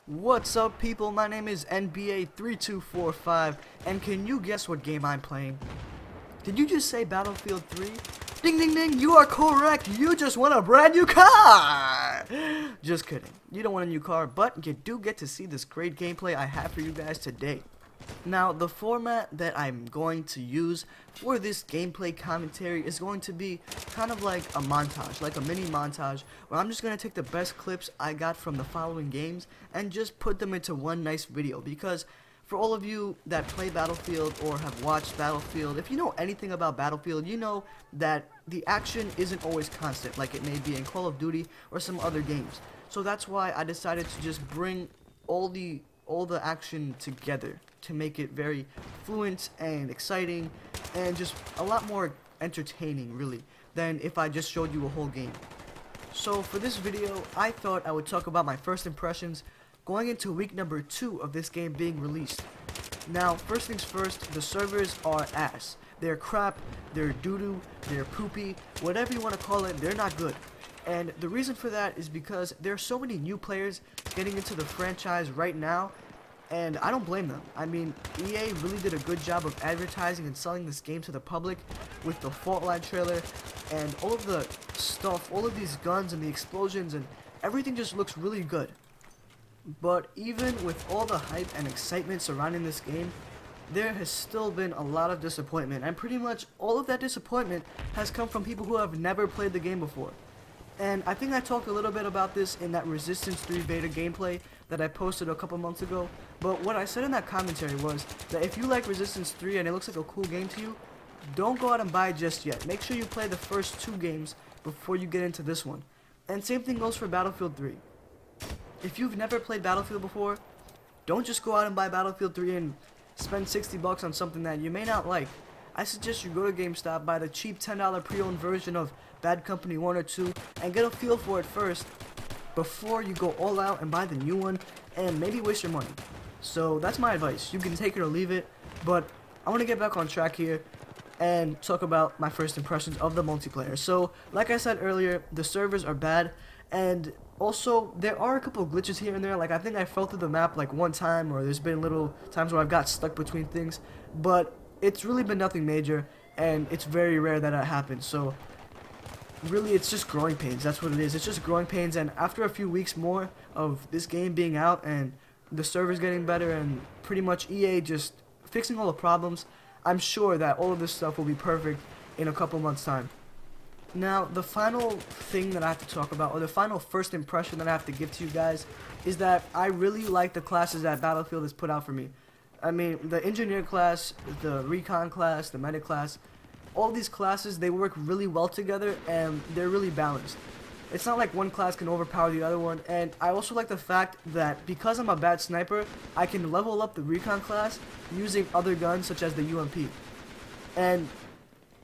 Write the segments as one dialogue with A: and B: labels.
A: What's up, people? My name is NBA3245, and can you guess what game I'm playing? Did you just say Battlefield 3? Ding ding ding, you are correct! You just won a brand new car! Just kidding. You don't want a new car, but you do get to see this great gameplay I have for you guys today. Now, the format that I'm going to use for this gameplay commentary is going to be kind of like a montage, like a mini montage, where I'm just going to take the best clips I got from the following games and just put them into one nice video. Because for all of you that play Battlefield or have watched Battlefield, if you know anything about Battlefield, you know that the action isn't always constant like it may be in Call of Duty or some other games. So that's why I decided to just bring all the action together to make it very fluent and exciting and just a lot more entertaining, really, than if I just showed you a whole game. So for this video, I thought I would talk about my first impressions going into week number 2 of this game being released. Now, first things first, the servers are ass. They're crap, they're doo-doo, they're poopy, whatever you want to call it, they're not good. And the reason for that is because there are so many new players getting into the franchise right now, and I don't blame them. I mean, EA really did a good job of advertising and selling this game to the public with the Fault Line trailer and all of the stuff, all of these guns and the explosions, and everything just looks really good. But even with all the hype and excitement surrounding this game, there has still been a lot of disappointment, and pretty much all of that disappointment has come from people who have never played the game before. And I think I talked a little bit about this in that Resistance 3 beta gameplay that I posted a couple months ago, but what I said in that commentary was that if you like Resistance 3 and it looks like a cool game to you, don't go out and buy it just yet. Make sure you play the first 2 games before you get into this one. And same thing goes for Battlefield 3. If you've never played Battlefield before, don't just go out and buy Battlefield 3 and spend 60 bucks on something that you may not like. I suggest you go to GameStop, buy the cheap $10 pre-owned version of Bad Company 1 or 2, and get a feel for it first before you go all out and buy the new one and maybe waste your money. So that's my advice. You can take it or leave it, but I want to get back on track here and talk about my first impressions of the multiplayer. So like I said earlier, the servers are bad, and also there are a couple of glitches here and there. Like I think I fell through the map like one time, or there's been little times where I've got stuck between things, but it's really been nothing major, and it's very rare that it happens. So really, it's just growing pains. That's what it is. It's just growing pains, and after a few weeks more of this game being out and the servers getting better and pretty much EA just fixing all the problems, I'm sure that all of this stuff will be perfect in a couple months' time. Now, the final thing that I have to talk about, or the final first impression that I have to give to you guys, is that I really like the classes that Battlefield has put out for me. I mean, the engineer class, the recon class, the medic class, all these classes, they work really well together and they're really balanced. It's not like one class can overpower the other one, and I also like the fact that because I'm a bad sniper, I can level up the recon class using other guns such as the UMP. And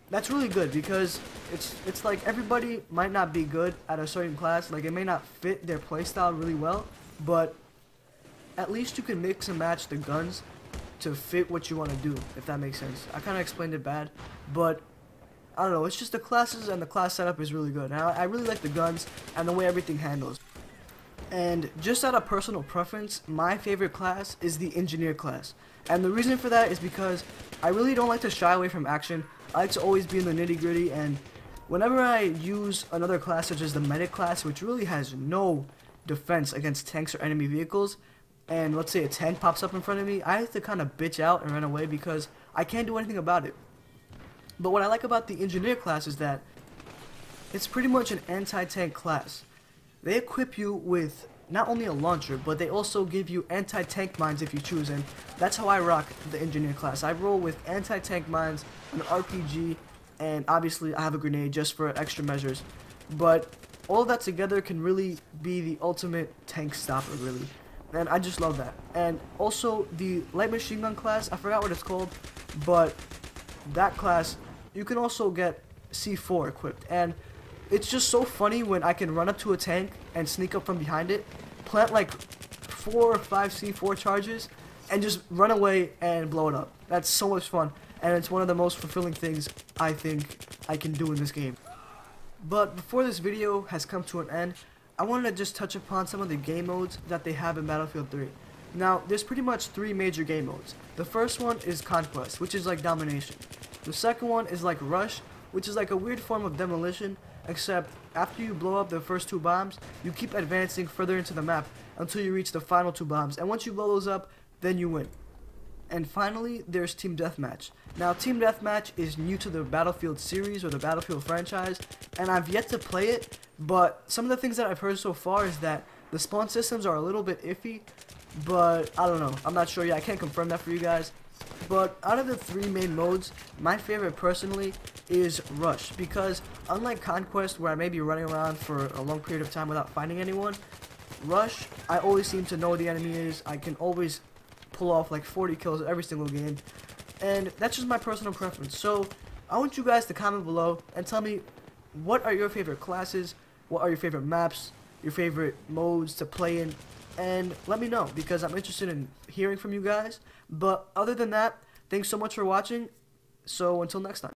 A: that's really good because it's like everybody might not be good at a certain class, like it may not fit their playstyle really well, but at least you can mix and match the guns to fit what you want to do, if that makes sense. I kind of explained it bad, but I don't know, it's just the classes and the class setup is really good. Now, I really like the guns and the way everything handles. And just out of personal preference, my favorite class is the engineer class. And the reason for that is because I really don't like to shy away from action. I like to always be in the nitty-gritty, and whenever I use another class such as the medic class, which really has no defense against tanks or enemy vehicles, and let's say a tank pops up in front of me, I have to kind of bitch out and run away because I can't do anything about it. But what I like about the engineer class is that it's pretty much an anti-tank class. They equip you with not only a launcher, but they also give you anti-tank mines if you choose, and that's how I rock the engineer class. I roll with anti-tank mines, an RPG, and obviously I have a grenade just for extra measures. But all of that together can really be the ultimate tank stopper, really. And I just love that. And also the light machine gun class, I forgot what it's called, but that class, you can also get C4 equipped, and it's just so funny when I can run up to a tank and sneak up from behind it, plant like 4 or 5 C4 charges, and just run away and blow it up. That's so much fun, and it's one of the most fulfilling things I think I can do in this game. But before this video has come to an end, I wanted to just touch upon some of the game modes that they have in Battlefield 3. Now, there's pretty much 3 major game modes. The first one is Conquest, which is like domination. The second one is like Rush, which is like a weird form of demolition, except after you blow up the first 2 bombs, you keep advancing further into the map until you reach the final 2 bombs, and once you blow those up, then you win. And finally, there's Team Deathmatch. Now, Team Deathmatch is new to the Battlefield series or the Battlefield franchise, and I've yet to play it, but some of the things that I've heard so far is that the spawn systems are a little bit iffy, but I don't know. I'm not sure yet. I can't confirm that for you guys. But out of the 3 main modes, my favorite personally is Rush, because unlike Conquest, where I may be running around for a long period of time without finding anyone, Rush, I always seem to know where the enemy is. I can always pull off like 40 kills every single game, and that's just my personal preference. So I want you guys to comment below and tell me, what are your favorite classes, what are your favorite maps, your favorite modes to play in, and let me know, because I'm interested in hearing from you guys. But other than that, thanks so much for watching, so until next time.